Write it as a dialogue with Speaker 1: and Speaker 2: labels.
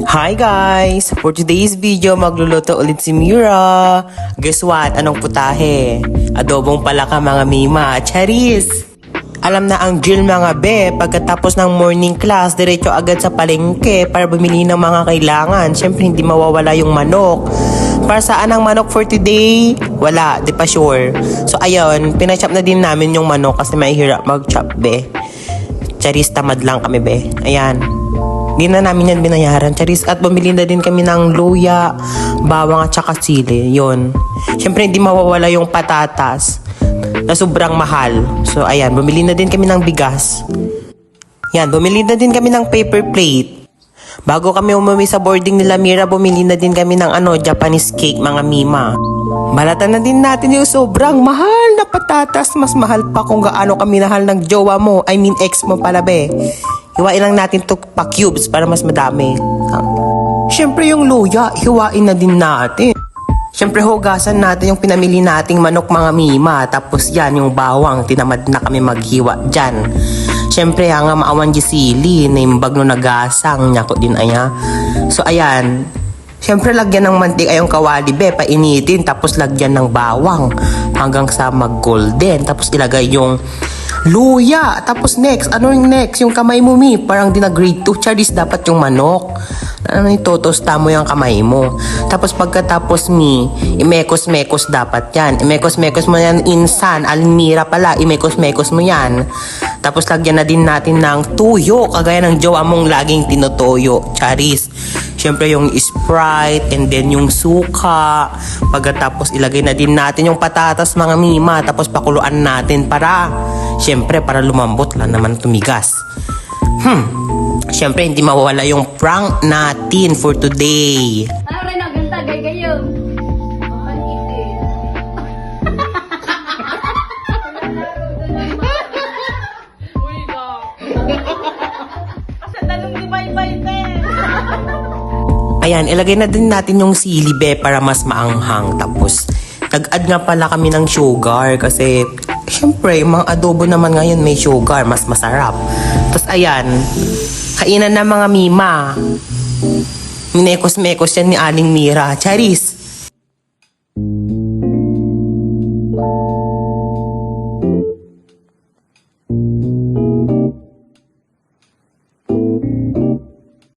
Speaker 1: Hi guys! For today's video, magluluto ulit si Mira. Guess what? Anong putahe? Adobong palaka mga mima. Charis! Alam na ang drill mga be, pagkatapos ng morning class, diretso agad sa palengke para bumili ng mga kailangan. Siyempre hindi mawawala yung manok. Para saan ang manok for today? Wala, di pa sure. So ayun, pinachop na din namin yung manok kasi mahihirap mag-chop be. Charis, tamad lang kami be. Ayan. Di na namin yan binayaran, Charis. At bumili na din kami ng luya, bawang at saka sili. Yun. Siyempre hindi mawawala yung patatas na sobrang mahal. So ayan, bumili na din kami ng bigas. Yan, bumili na din kami ng paper plate. Bago kami umuwi sa boarding nila Mira, bumili na din kami ng Japanese cake mga mima. Balatan na din natin yung sobrang mahal na patatas. Mas mahal pa kung gaano kami nahal ng jowa mo. I mean ex mo pala be. Hiwain lang natin to pa cubes para mas madami. Siyempre yung luya, hiwain na din natin. Siyempre hugasan natin yung pinamili nating manok mga mima. Tapos yan yung bawang, tinamad na kami maghiwa dyan. Siyempre nga maawan di sili, naimbag no nagasang, nyako din aya. So ayan, siyempre lagyan ng mantika yung kawali be, painitin. Tapos lagyan ng bawang hanggang sa mag-golden. Tapos ilagay yung luya. Tapos next, ano yung next? Yung kamay mo, mi. Parang di na grade 2. Charis, dapat yung manok. Ano yung totosta mo yung kamay mo. Tapos pagkatapos, mi, imekos-mekos dapat yan. Imekos-mekos mo yan, insan. Almira pala, imekos-mekos mo yan. Tapos lagyan na din natin ng tuyo. Kagaya ng jowa mong laging tinutoyo. Charis. Siyempre yung Sprite and then yung suka. Pagkatapos ilagay na din natin yung patatas mga mima. Tapos pakuluan natin Siyempre, para lumambot lang naman tumigas. Siyempre, hindi mawawala yung prank natin for today.
Speaker 2: Ano rin ang ganda, kayo?
Speaker 1: Ayan, ilagay na din natin yung sili be para mas maanghang. Tapos, nag-add nga pala kami ng sugar kasi siyempre, mga adobo naman ngayon may sugar, mas masarap. Tapos ayan, kainan na mga mima. Minekos-mekos yan ni Aling Mira. Charis,